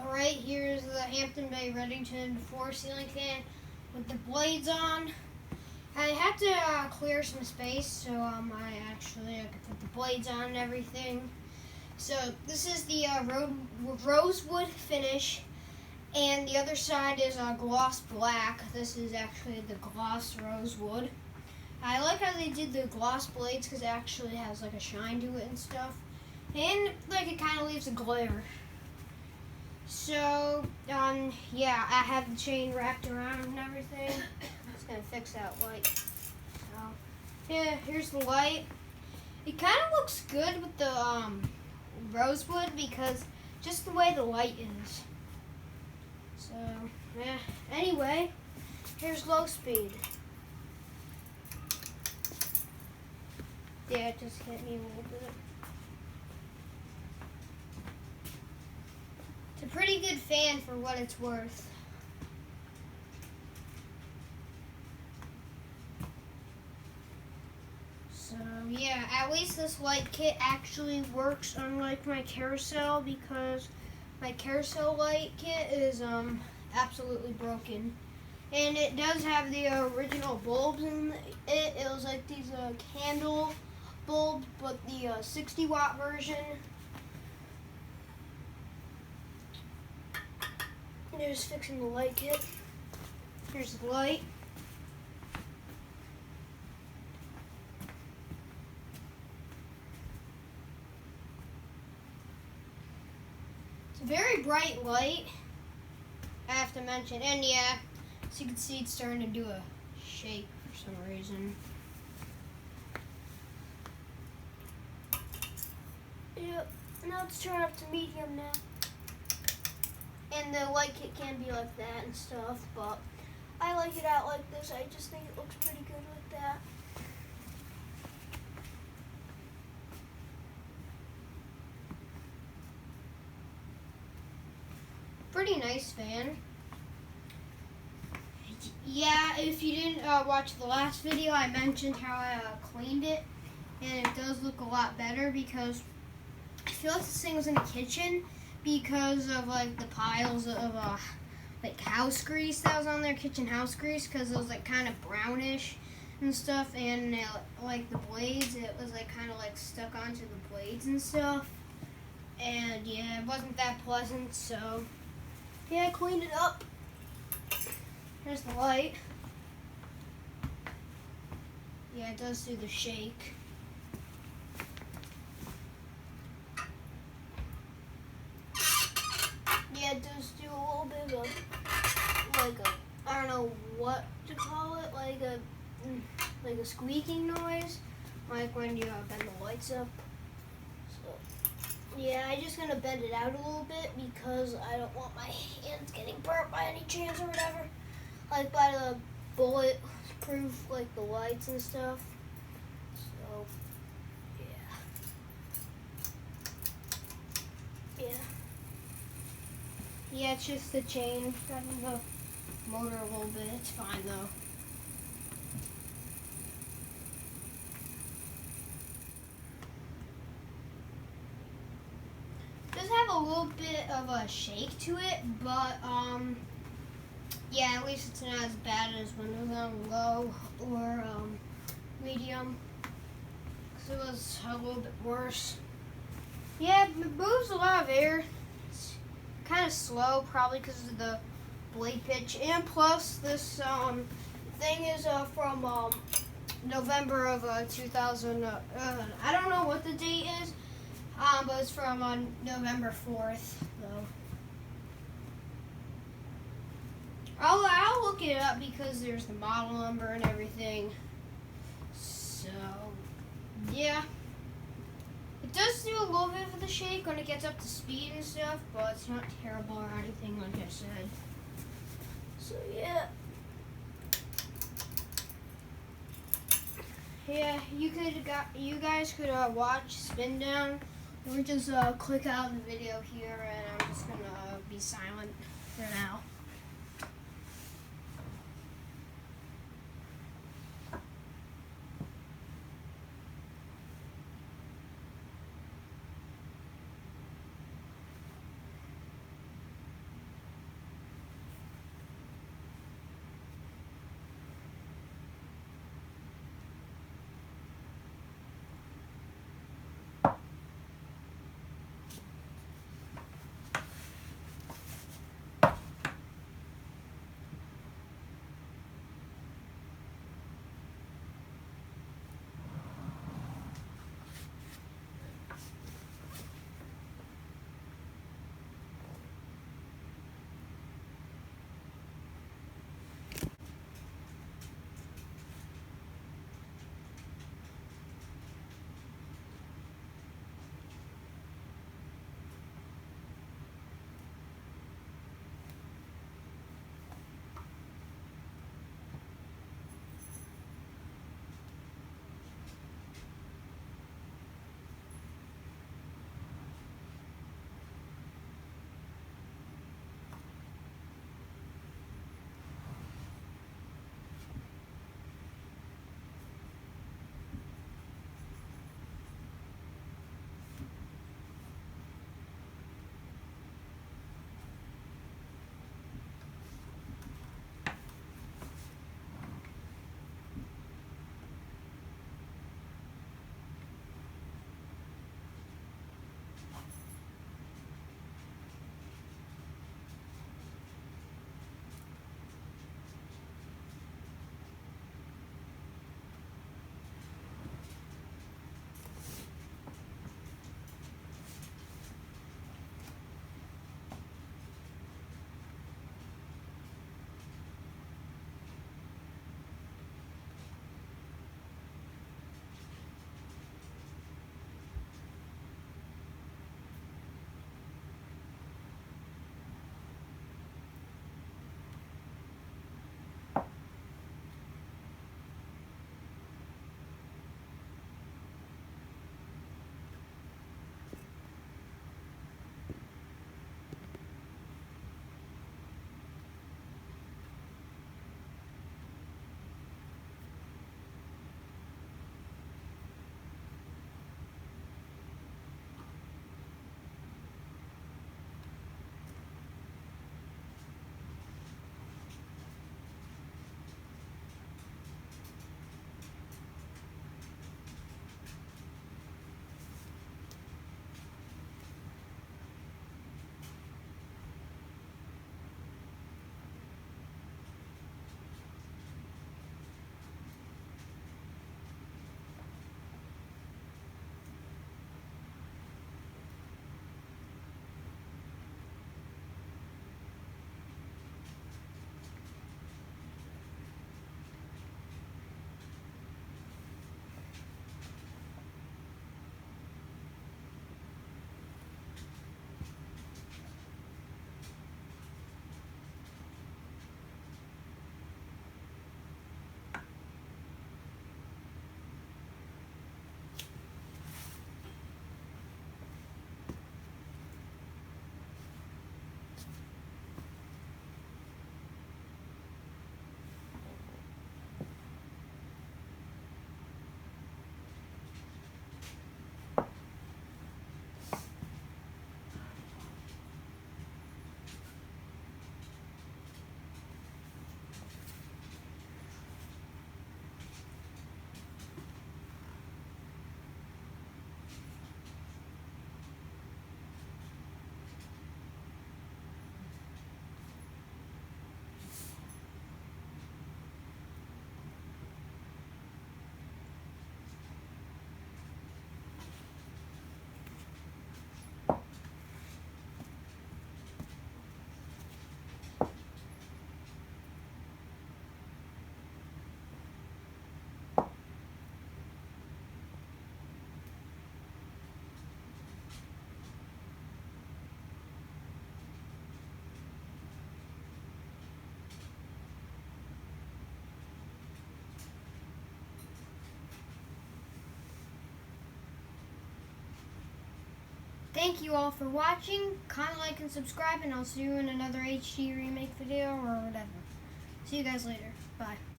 Alright, here's the Hampton Bay Redington 4 ceiling fan with the blades on. I had to clear some space, so I could put the blades on and everything. So this is the rosewood finish, and the other side is gloss black. This is actually the gloss rosewood. I like how they did the gloss blades because it actually has like a shine to it and stuff, and like it kind of leaves a glare. So, yeah, I have the chain wrapped around and everything. I'm just gonna fix that light. So, yeah, here's the light. It kind of looks good with the rosewood because just the way the light is. So, yeah. Anyway, here's low speed. Yeah, it just hit me a little bit. It's a pretty good fan for what it's worth. So yeah, at least this light kit actually works, unlike my carousel, because my carousel light kit is absolutely broken. And it does have the original bulbs in it. It was like these candle bulbs, but the 60-watt version. There's fixing the light kit. Here's the light. It's a very bright light, I have to mention. And yeah, as you can see, it's starting to do a shake for some reason. Yep, now it's turned up to medium now. And the light kit can be like that and stuff, but I like it out like this. I just think it looks pretty good like that. Pretty nice fan. Yeah, if you didn't watch the last video, I mentioned how I cleaned it, and it does look a lot better because I feel like this thing was in the kitchen, because of like the piles of like house grease that was on there, kitchen house grease, because it was like kind of brownish and stuff, and like the blades, it was like kind of like stuck onto the blades and stuff, and yeah, it wasn't that pleasant. So yeah, I cleaned it up. Here's the light. Yeah, it does do the shake. Yeah, it does do a little bit of I don't know what to call it, like a squeaking noise, like when you bend the lights up. So yeah, I'm just gonna bend it out a little bit because I don't want my hands getting burnt by any chance or whatever, like by the bullet-proof like the lights and stuff. So yeah. Yeah, it's just the chain, got in the motor a little bit. It's fine though. It does have a little bit of a shake to it, but yeah, at least it's not as bad as when it was on low or medium, because it was a little bit worse. Yeah, it moves a lot of air. Kind of slow, probably because of the blade pitch, and plus this thing is from November of 2000. I don't know what the date is, but it's from November 4th though. I'll look it up because there's the model number and everything. So yeah. It does do a little bit of the shake when it gets up to speed and stuff, but it's not terrible or anything, like I said. So yeah. Yeah, you guys could watch Spin Down, or just click out of the video here, and I'm just gonna be silent for now. thank you all for watching. Comment, like, and subscribe, and I'll see you in another HD remake video or whatever. See you guys later. Bye.